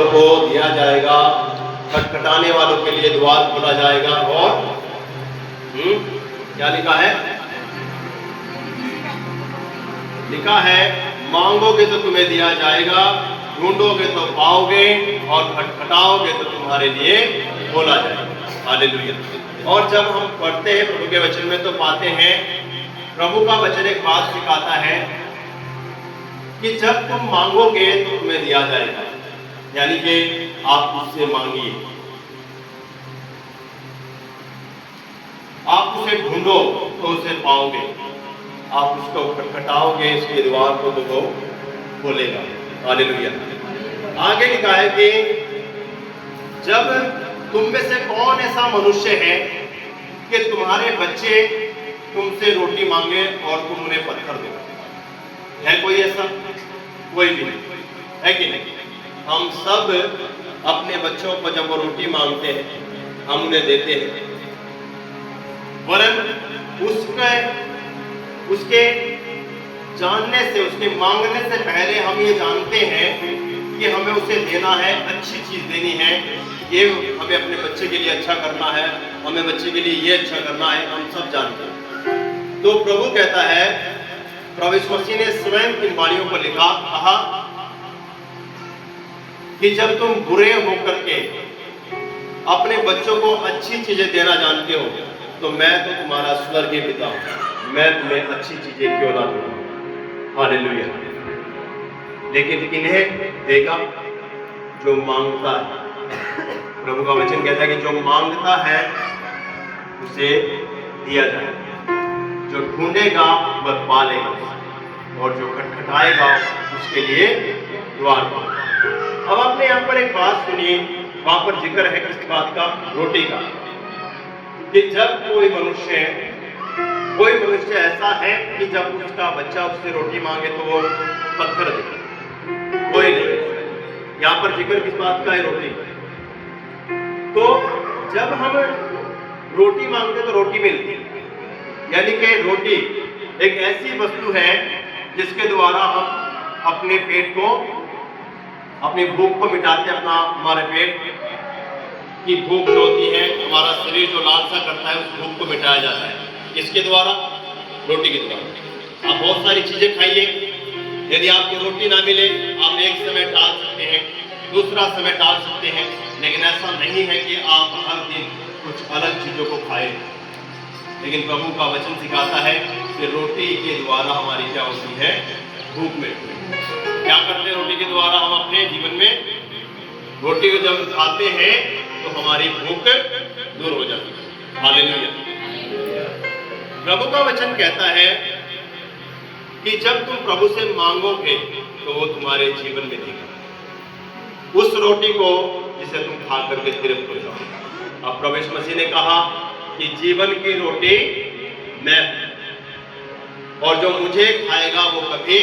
को दिया जाएगा, खटखटाने वालों के लिए द्वार खोला जाएगा। और क्या लिखा है? लिखा है मांगोगे तो तुम्हें दिया जाएगा, ढूंढोगे तो पाओगे, और खटखटाओगे तो तुम्हारे लिए खोला जाएगा। हालेलुया। और जब हम पढ़ते हैं प्रभु के वचन में तो पाते हैं प्रभु का वचन एक बात सिखाता है कि जब तुम मांगोगे तो तुम्हें दिया जाएगा, यानी कि आप उससे मांगिए, आप उसे ढूंढो तो उसे पाओगे, आप उसको खटखटाओगे इसके द्वार को तो वो खोलेगा। हालेलुया। आगे लिखा है कि जब तुम में से कौन ऐसा मनुष्य है कि तुम्हारे बच्चे तुमसे रोटी मांगे और तुम उन्हें पत्थर दो? है कोई ऐसा? कोई भी नहीं, है कि नहीं? हम सब अपने बच्चों को जब वो रोटी मांगते हैं हम उन्हें देते हैं, वरन उसके जानने से, उसके मांगने से पहले हम ये जानते हैं कि हमें उसे देना है, अच्छी चीज देनी है, ये हमें अपने बच्चे के लिए अच्छा करना है, हमें बच्चे के लिए ये अच्छा करना है, हम सब जानते हैं। तो प्रभु कहता है, प्रभु यीशु मसीह ने स्वयं इन वाणियों को लिखा, कहा कि जब तुम बुरे होकर के अपने बच्चों को अच्छी चीजें देना जानते हो तो मैं तो तुम्हारा स्वर्गीय पिता हूं, मैं तुम्हें अच्छी चीजें क्यों ना दूंगा। हालेलुया। लेकिन इन्हें देगा जो मांगता है। प्रभु का वचन कहता है कि जो मांगता है उसे दिया जाएगा, जो ढूंढेगा वह पालेगा, और जो खटखटाएगा उसके लिए द्वार खोलेगा। अब आपने यहाँ पर एक बात सुनिए, वहां पर जिक्र है किस बात का? रोटी का। कि जब कोई मनुष्य ऐसा है कि जब उसका बच्चा उससे रोटी मांगे तो वो पत्थर दे, कोई नहीं। यहाँ पर जिक्र किस बात का है? रोटी। तो जब हम रोटी मांगते तो रोटी मिलती है, यानी कि रोटी एक ऐसी वस्तु है जिसके द्वारा हम अपने पेट को, अपनी भूख को मिटाते हैं। हमारे पेट की भूख जो होती है, हमारा शरीर जो लालसा करता है, उस भूख को मिटाया जाता है। इसके द्वारा, रोटी के द्वारा। आप बहुत सारी चीजें खाइए, यदि आपको रोटी ना मिले आप एक समय टाल सकते हैं, दूसरा समय टाल सकते हैं, लेकिन ऐसा नहीं है कि आप हर दिन कुछ अलग चीजों को खाएं। लेकिन प्रभु का वचन सिखाता है कि रोटी के द्वारा हमारी क्या होती है? भूख मिटती है। क्या करते हैं रोटी के द्वारा? हम अपने जीवन में रोटी को जब खाते हैं तो हमारी भूख दूर हो जाती है। हालेलुया। प्रभु का वचन कहता है कि जब तुम प्रभु से मांगोगे तो वो तुम्हारे जीवन में देगा उस रोटी को जिसे तुम खा करके तृप्त हो जाओ। अब प्रभु यीशु मसीह ने कहा कि जीवन की रोटी मैं हूं, और जो मुझे खाएगा वो कभी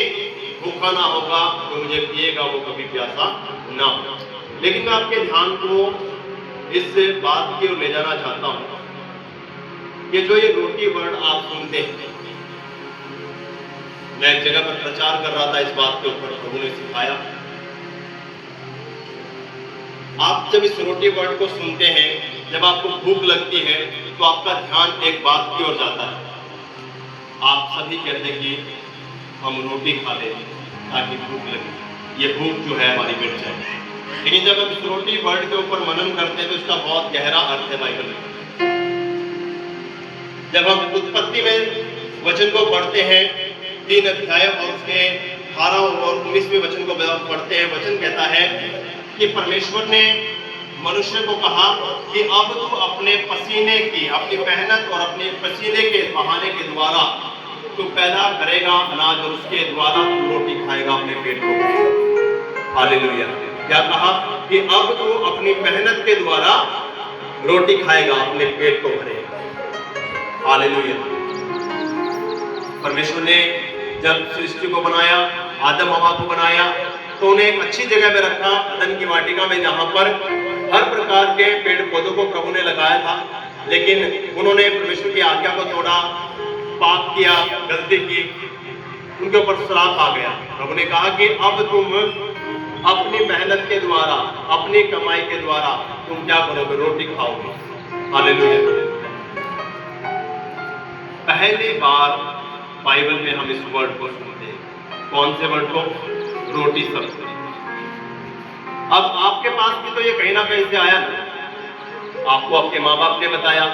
भूखा ना होगा, जो मुझे पिएगा वो कभी प्यासा ना होगा। लेकिन मैं आपके ध्यान को इस बात की ओर ले जाना चाहता हूं कि जो ये रोटी वर्ड आप सुनते हैं, मैं एक जगह पर प्रचार कर रहा था इस बात के ऊपर, प्रभु ने सिखाया, आप जब इस रोटी वर्ड को सुनते हैं, जब आपको भूख लगती है तो आपका ध्यान एक बात की ओर जाता है। आप सभी कहते हैं कि हम रोटी खा लें ताकि भूख लगे, ये भूख जो है हमारी मिट जाए। लेकिन जब हम इस रोटी वर्ड के ऊपर मनन करते हैं तो इसका बहुत गहरा अर्थ है बाइबल में। जब हम उत्पत्ति में वचन को पढ़ते हैं 3 अध्याय और उसके 18 और 19वें वचन को पढ़ते हैं, वचन कहता है कि परमेश्वर ने मनुष्य को कहा कि अब तू अपने पसीने की, अपनी मेहनत और अपने पसीने के बहाने के द्वारा तू पैदा करेगा अनाज, और उसके द्वारा तू रोटी खाएगा, अपने पेट को भरेगा। हालेलुया। क्या कहा? कि अब तू अपनी मेहनत के द्वारा रोटी खाएगा, अपने पेट को भरेगा। हालेलुया। परमेश्वर ने जब सृष्टि को बनाया, आदम हवा को बनाया, तो उन्हें एक अच्छी जगह में रखा, अदन की वाटिका में, जहां पर हर प्रकार के पेड़ पौधों को प्रभु ने लगाया था। लेकिन उन्होंने परमेश्वर की आज्ञा को तोड़ा, पाप किया, गलती की, उनके ऊपर श्राप आ गया। प्रभु ने कहा कि अब तुम अपनी मेहनत के द्वारा, अपनी कमाई के द्वारा तुम क्या करोगे? रोटी खाओगे। हालेलुया। पहली बार बाइबल में हम इस वर्ड को सुनते हैं। कौन से वर्ड को? रोटी सब्जी। अब आपके पास भी तो ये कहीं ना कहीं से आया ना। आपको आपके माँ बाप ने बताया,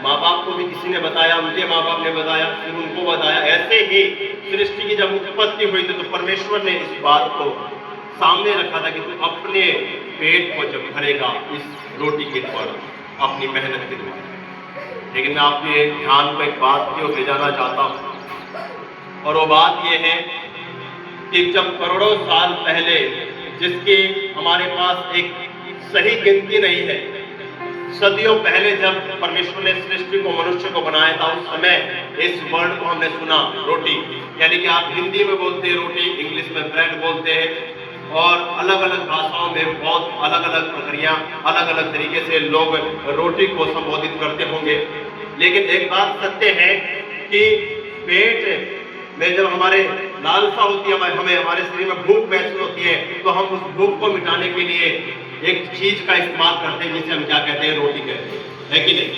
माँ बाप को भी किसी ने बताया, उनके माँ बाप ने बताया, फिर उनको बताया। ऐसे ही सृष्टि की जब उत्पत्ति हुई थी तो परमेश्वर ने इस बात को सामने रखा था कि तू अपने पेट को जब भरेगा इस रोटी के द्वारा, अपनी मेहनत के द्वारा। लेकिन मैं आपके ध्यान को एक बात की ओर ले जाना चाहता हूँ, और वो बात ये है कि जब करोड़ों साल पहले, जिसकी हमारे पास एक सही गिनती नहीं है, सदियों पहले जब परमेश्वर ने सृष्टि को, मनुष्य को बनाया था, उस समय इस वर्ड को हमने सुना, रोटी। यानी कि आप हिंदी में बोलते हैं रोटी, इंग्लिश में ब्रेड बोलते हैं, और अलग अलग भाषाओं में बहुत अलग अलग प्रक्रिया, अलग अलग तरीके से लोग रोटी को संबोधित करते होंगे। लेकिन एक बात सत्य है कि पेट में जब हमारे लालसा होती है, हमें हमारे शरीर में भूख महसूस होती है, तो हम उस भूख को मिटाने के लिए एक चीज का इस्तेमाल करते हैं, जिसे हम क्या कहते हैं? रोटी कहते हैं, है कि नहीं?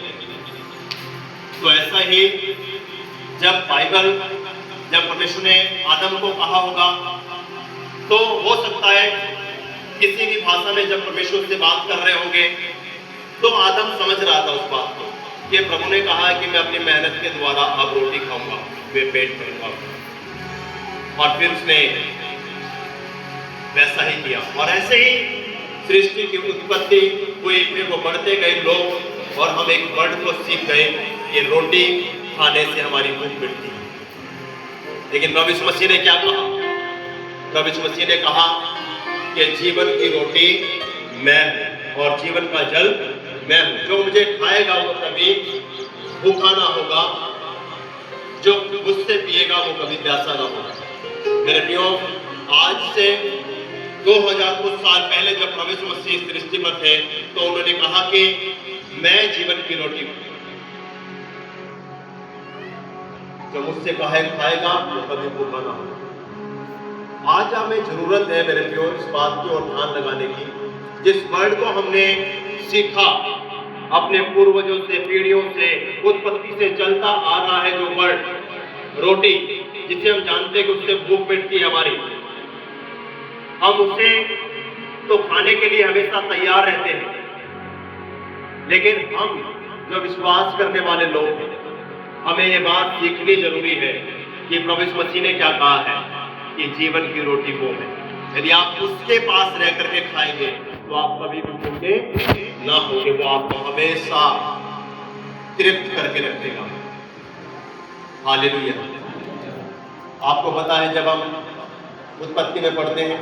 तो ऐसा ही जब परमेश्वर ने आदम को कहा होगा, तो हो सकता है किसी भी भाषा में जब परमेश्वर से बात कर रहे होंगे, तो आदम समझ रहा था उस बात को कि प्रभु ने कहा है कि मैं अपनी मेहनत के द्वारा अब रोटी खाऊंगा, वे पेट भरूंगा। और फिर उसने वैसा ही किया, और ऐसे ही सृष्टि की उत्पत्ति हुई, फिर वो बढ़ते गए लोग, और हम एक वर्ड को सीख गए कि रोटी खाने से हमारी भूख मिटती है। लेकिन प्रभु यीशु मसीह ने क्या कहा? प्रभु यीशु मसीह ने कहा कि जीवन की रोटी मैं हूं और जीवन का जल मैं हूं। जो मुझे खाएगा वो कभी भूखा ना होगा, जो मुझसे पिएगा वो कभी प्यासा ना होगा। मेरे प्रियो, आज से 2000 कुछ साल पहले जब प्रभु यीशु मसीह सृष्टि में थे, तो उन्होंने कहा कि मैं जीवन की रोटी हूं, जो मुझसे खाएगा वो कभी भूखा ना होगा। आज हमें जरूरत है मेरे प्रियो इस बात की ओर ध्यान लगाने की, जिस वर्ड को हमने सीखा अपने पूर्वजों से, पीढ़ियों से, उत्पत्ति से चलता आ रहा है, जो वर्ड रोटी, जिसे हम जानते हैं कि उससे भूख मिटती है हमारी, हम उसे तो खाने के लिए हमेशा तैयार रहते हैं। लेकिन हम जो विश्वास करने वाले लोग हैं, हमें ये बात सीखनी जरूरी है कि प्रभु यीशु मसीह ने क्या कहा है कि जीवन की रोटी वो है। यदि आप उसके पास रह करके खाएंगे तो आप कभी भी भूखे ना होंगे, वो आपको हमेशा तृप्त करके रखेगा। हालेलुया। आपको पता है जब हम उत्पत्ति में पढ़ते हैं,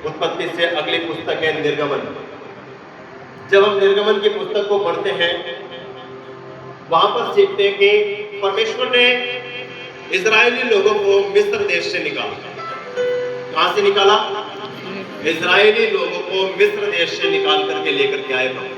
उत्पत्ति से अगली पुस्तक है निर्गमन। जब हम निर्गमन की पुस्तक को पढ़ते हैं, वहां पर सीखते हैं कि परमेश्वर ने इजरायली लोगों को मिस्र देश से निकाला। कहां से निकाला? इजरायली लोगों को मिस्र देश से निकाल करके लेकर के आए प्रभु।